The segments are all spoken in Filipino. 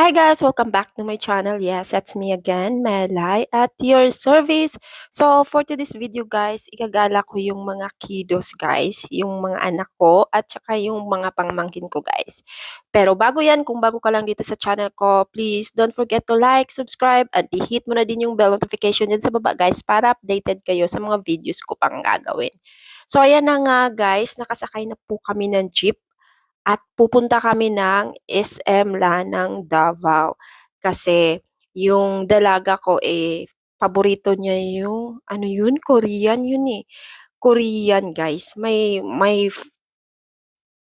Hi guys, welcome back to my channel. Yes, that's me again, Melay, at your service. So for today's video guys, igagala ko yung mga kiddos guys, yung mga anak ko at saka yung mga pangmangkin ko guys. Pero bago yan, kung bago ka lang dito sa channel ko, please don't forget to like, subscribe, at i-hit mo na din yung bell notification dyan sa baba guys para updated kayo sa mga videos ko pang gagawin. So ayan na nga guys, nakasakay na po kami ng jeep at pupunta kami ng SM Lanang, Davao. Kasi yung dalaga ko, paborito niya yung ano yun, Korean yun, Korean guys. May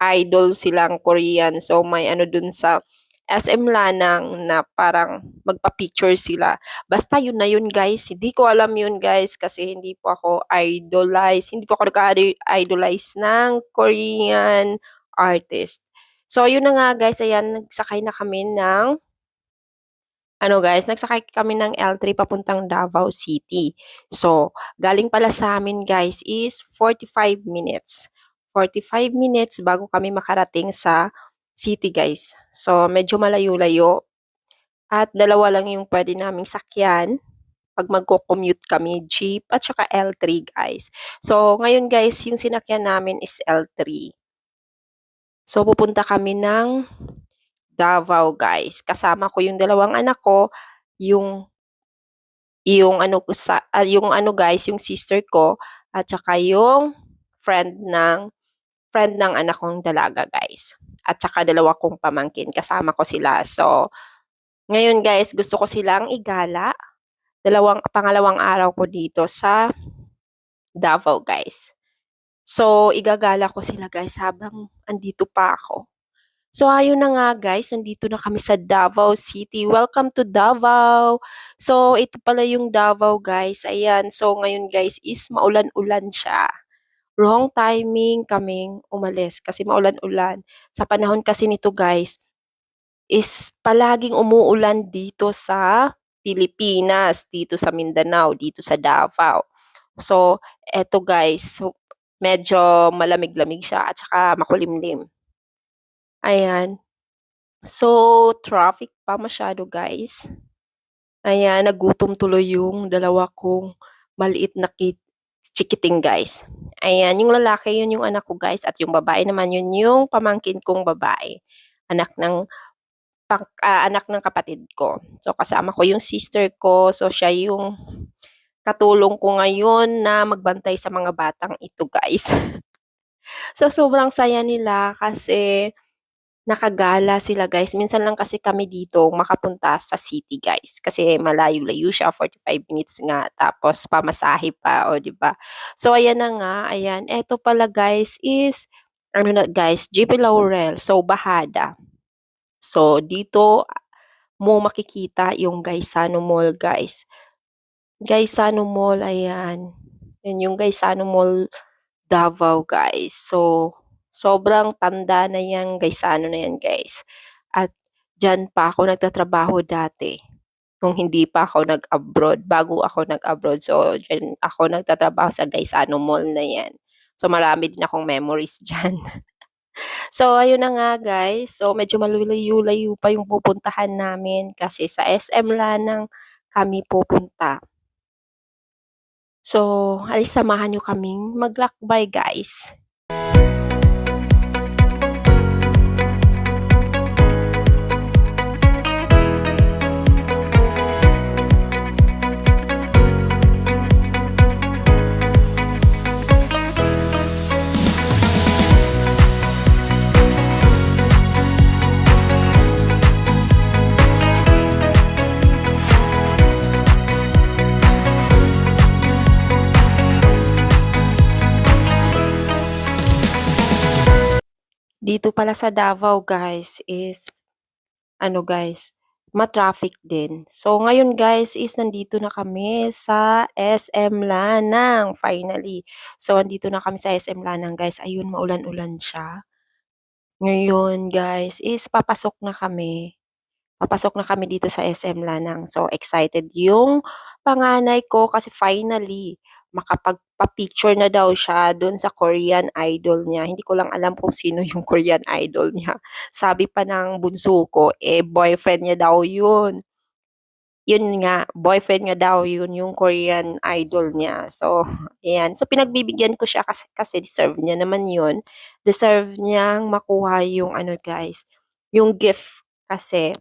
idol silang Korean. So may ano dun sa SM Lanang na parang magpa-picture sila. Basta yun na yun guys. Hindi ko alam yun guys kasi hindi po ako idolize. Hindi po ako nag-idolize ng Korean artist. So yun na nga guys, ayan, nagsakay na kami ng ano guys, nagsakay kami ng L3 papuntang Davao City. So, galing pala sa amin guys is 45 minutes. 45 minutes bago kami makarating sa city guys. So, medyo malayo-layo at dalawa lang yung pwede naming sakyan pag magko-commute kami, jeep at saka L3 guys. So, ngayon guys, yung sinakyan namin is L3. So, pupunta kami ng Davao guys. Kasama ko yung dalawang anak ko, yung yung ano guys, yung sister ko at saka yung friend ng anak kong dalaga guys. At saka dalawa kong pamangkin, kasama ko sila. So, ngayon guys, gusto ko silang igala. Pangalawang araw ko dito sa Davao guys. So, igagala ko sila guys habang andito pa ako. So, ayun na nga guys, nandito na kami sa Davao City. Welcome to Davao! So, ito pala yung Davao guys. Ayan, so ngayon guys is maulan-ulan siya. Wrong timing kaming umalis kasi maulan-ulan. Sa panahon kasi nito guys, is palaging umuulan dito sa Pilipinas, dito sa Mindanao, dito sa Davao. So, eto guys, so, medyo malamig-lamig siya at saka makulimlim. Ayan. So, traffic pa masyado guys. Ayan, nagutom tuloy yung dalawa kong maliit na chikiting guys. Ayan, yung lalaki yun yung anak ko guys at yung babae naman yun yung pamangkin kong babae. Anak ng kapatid ko. So, kasama ko yung sister ko. So, siya yung katulong ko ngayon na magbantay sa mga batang ito guys. So, sobrang saya nila kasi nakagala sila guys. Minsan lang kasi kami dito makapunta sa city guys. Kasi malayo-layo siya, 45 minutes nga. Tapos pamasahe pa, o di ba? So ayan na nga, ayan. Eto pala guys is, ano na guys, JP Laurel. So Bahada. So dito mo makikita yung Gaisano Mall guys. Gaisano Mall, ayan. Yan yung Gaisano Mall Davao guys. So, sobrang tanda na yan guys, ano na yan guys. At dyan pa ako nagtatrabaho dati. Nung hindi pa ako nag-abroad, bago ako nag-abroad. So, dyan ako nagtatrabaho sa Gaisano Mall na yan. So, marami din akong memories dyan. So, ayun na nga guys. So, medyo malayo-layo pa yung pupuntahan namin kasi sa SM Lanang kami pupunta. So, samahan nyo kaming maglakbay guys. Dito pala sa Davao guys is ano guys, ma-traffic din. So ngayon guys is nandito na kami sa SM Lanang finally. So andito na kami sa SM Lanang guys. Ayun, maulan-ulan siya. Ngayon guys is papasok na kami. Papasok na kami dito sa SM Lanang. So excited yung panganay ko kasi makapagpa-picture na daw siya dun sa Korean idol niya. Hindi ko lang alam kung sino yung Korean idol niya. Sabi pa ng bunso ko, boyfriend niya daw yun. Yun nga, boyfriend niya daw yun, yung Korean idol niya. So, ayan. So, pinagbibigyan ko siya kasi deserve niya naman yun. Deserve niyang makuha yung ano guys, yung gift kasi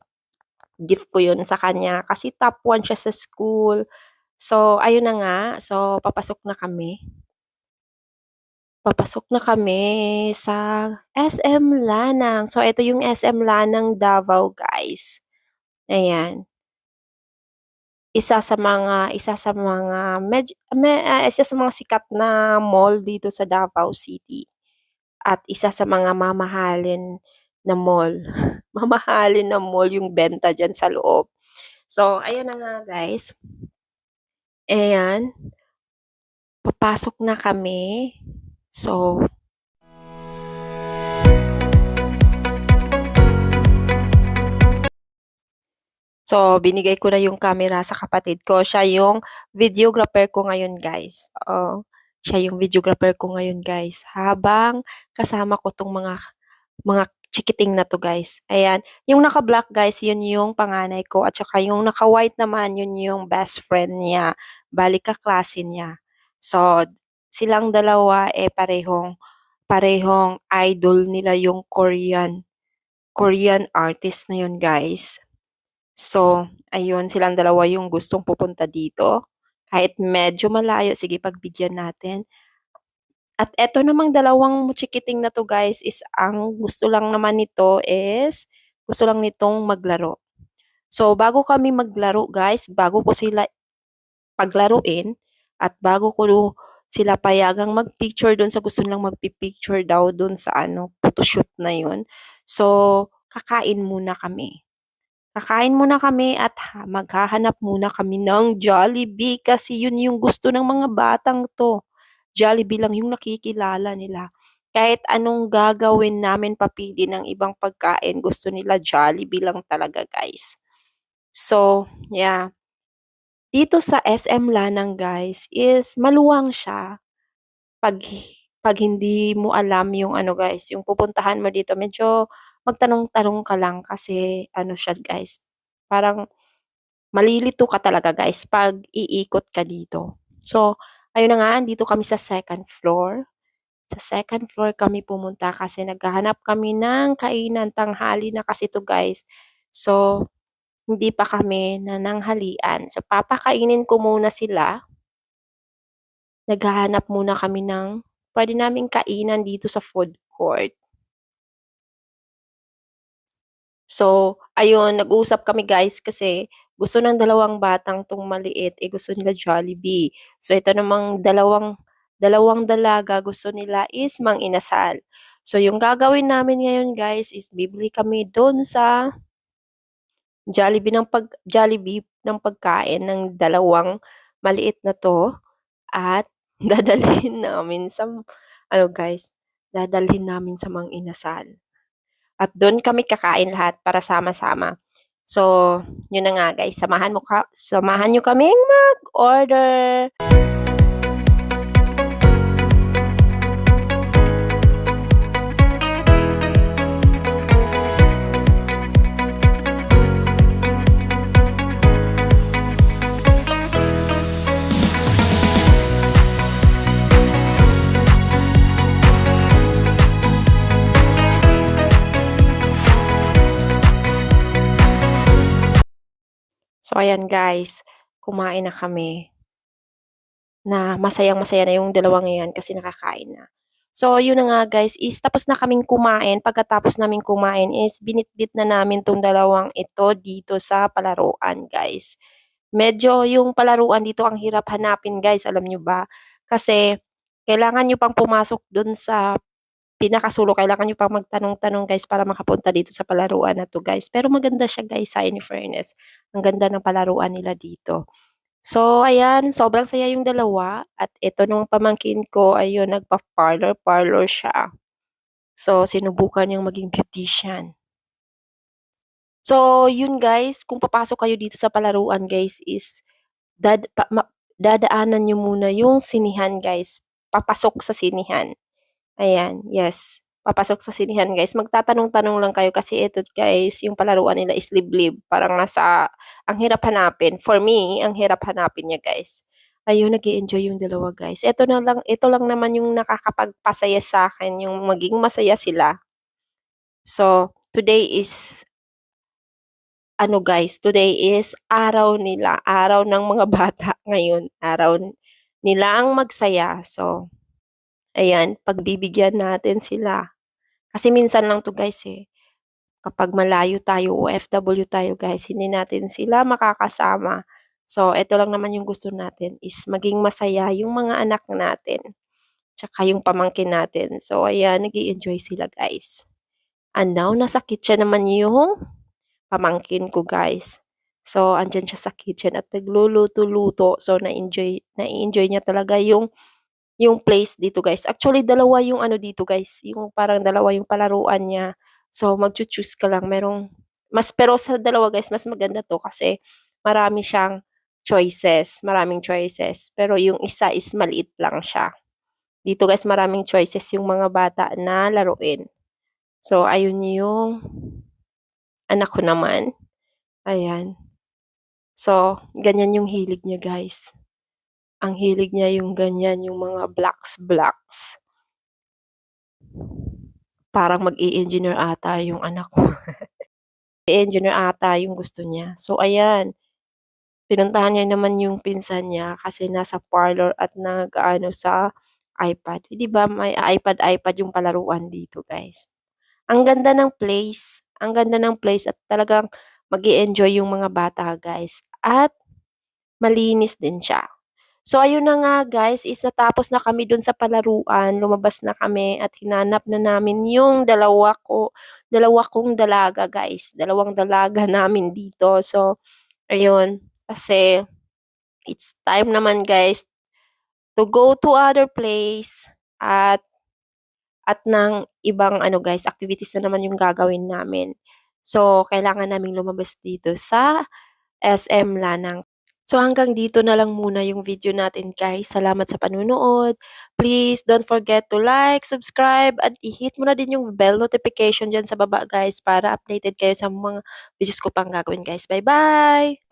gift ko yun sa kanya kasi top 1 siya sa school. So, ayun na nga. So, papasok na kami. Papasok na kami sa SM Lanang. So, ito yung SM Lanang Davao, guys. Ayan. Isa sa mga sikat na mall dito sa Davao City at isa sa mga mamahalin na mall. Mamahalin na mall yung benta diyan sa loob. So, ayan na nga, guys. Ayan, papasok na kami. So, binigay ko na yung camera sa kapatid ko. Siya yung videographer ko ngayon, guys. Oo, siya yung videographer ko ngayon, guys. Habang kasama ko 'tong mga chikiting na 'to, guys. Ayan, yung naka-black, guys, yun yung panganay ko at saka yung naka-white naman, yun yung best friend niya, bale kaklase niya. So, silang dalawa, parehong parehong idol nila yung Korean artist na yun, guys. So, ayun silang dalawa yung gustong pupunta dito. Kahit medyo malayo, sige pagbigyan natin. At eto namang dalawang chikiting na 'to guys is ang gusto lang naman nito is gusto lang nitong maglaro. So, bago kami maglaro guys, bago ko sila paglaruin at bago ko sila payagang mag-picture dun sa gusto nilang magpi-picture daw dun sa ano, photoshoot na yun. So, kakain muna kami. Kakain muna kami at maghahanap muna kami ng Jollibee kasi yun yung gusto ng mga batang 'to. Jollibee lang yung nakikilala nila. Kahit anong gagawin namin papili ng ibang pagkain, gusto nila Jollibee lang talaga, guys. So, yeah. Dito sa SM Lanang, guys, is maluwang siya. 'Pag 'pag hindi mo alam yung ano, guys, yung pupuntahan mo dito, medyo magtanong-tanong ka lang kasi ano siya, guys, parang malilito ka talaga guys 'pag iikot ka dito. So, ayun na nga andito kami sa second floor. Sa second floor kami pumunta kasi naghahanap kami ng kainan, tanghali na kasi 'to guys. So, hindi pa kami nananghalian. So, papakainin ko muna sila. Naghahanap muna kami ng puwede naming kainan dito sa food court. So, ayun nag-usap kami guys kasi gusto ng dalawang batang 'tong maliit, gusto nila Jollibee. So, ito namang dalawang dalawang dalaga gusto nila is mang-inasal. So, yung gagawin namin ngayon guys is bibili kami dun sa Jollibee ng pagkain ng dalawang maliit na 'to at dadalhin namin sa ano guys, dadalhin namin sa mang-inasal. At dun kami kakain lahat para sama-sama. So, yun na nga guys, samahan niyo kaming mag-order. So, ayan guys, kumain na kami. Na masayang-masaya na yung dalawang 'yan kasi nakakain na. So, yun na nga guys is tapos na kaming kumain, pagkatapos naming kumain is binitbit na namin 'tong dalawang ito dito sa palaruan guys. Medyo yung palaruan dito ang hirap hanapin guys, alam niyo ba? Kasi kailangan niyo pang pumasok dun sa pinakasulo, kailangan niyo pang magtanong-tanong guys para makapunta dito sa palaruan na 'to guys. Pero maganda siya guys sa in fairness, ang ganda ng palaruan nila dito. So, ayan, sobrang saya yung dalawa at ito nung pamangkin ko ayun nagpa-parlor siya. So, sinubukan niyang maging beautician. So, yun guys, kung papasok kayo dito sa palaruan guys is dadaanan niyo muna yung sinihan guys, papasok sa sinihan. Ayan, yes. Papasok sa sinihan guys, magtatanong-tanong lang kayo kasi ito guys, yung palaruan nila is liblib, parang ang hirap hanapin. For me, ang hirap hanapin niya guys. Ayun, nag-e-enjoy yung dalawa guys. Ito lang naman yung nakakapagpasaya sa akin, yung maging masaya sila. So, today is araw nila, araw ng mga bata ngayon, araw nilang magsaya. So, ayan, pagbibigyan natin sila. Kasi minsan lang 'to guys, eh, kapag malayo tayo, OFW tayo guys, hindi natin sila makakasama. So, eto lang naman yung gusto natin is maging masaya yung mga anak natin, tsaka yung pamangkin natin. So, ayan, nag-e-enjoy sila guys. And now, nasa kitchen naman yung pamangkin ko guys. So, andiyan siya sa kitchen at nagluluto-luto. So, na-enjoy niya talaga yung place dito guys. Actually, dalawa yung ano dito guys, yung parang dalawa yung palaruan niya. So, magcho-choose ka lang. Pero sa dalawa guys, mas maganda to kasi marami siyang maraming choices. Pero yung isa is maliit lang siya. Dito guys, maraming choices yung mga bata na laruin. So, ayun yung anak ko naman. Ayan. So, ganyan yung hilig niya guys. Ang hilig niya yung ganyan, yung mga blocks. Parang mag-e-engineer ata yung anak ko. Engineer ata yung gusto niya. So ayan, pinuntahan niya naman yung pinsan niya kasi nasa parlor at nag-aano sa iPad. Eh, 'di ba may iPad yung palaruan dito, guys. Ang ganda ng place at talagang mag-e-enjoy yung mga bata, guys. At malinis din siya. So ayun na nga guys, is natapos na kami dun sa palaruan, lumabas na kami at hinanap na namin yung dalawa kong dalaga guys, dalawang dalaga namin dito. So ayun, kasi it's time naman guys to go to other place at ng ibang ano guys, activities na naman yung gagawin namin. So kailangan naming lumabas dito sa SM Lanang. So hanggang dito na lang muna yung video natin guys. Salamat sa panunood. Please don't forget to like, subscribe, at i-hit mo na din yung bell notification dyan sa baba guys para updated kayo sa mga videos ko pang gagawin guys. Bye-bye!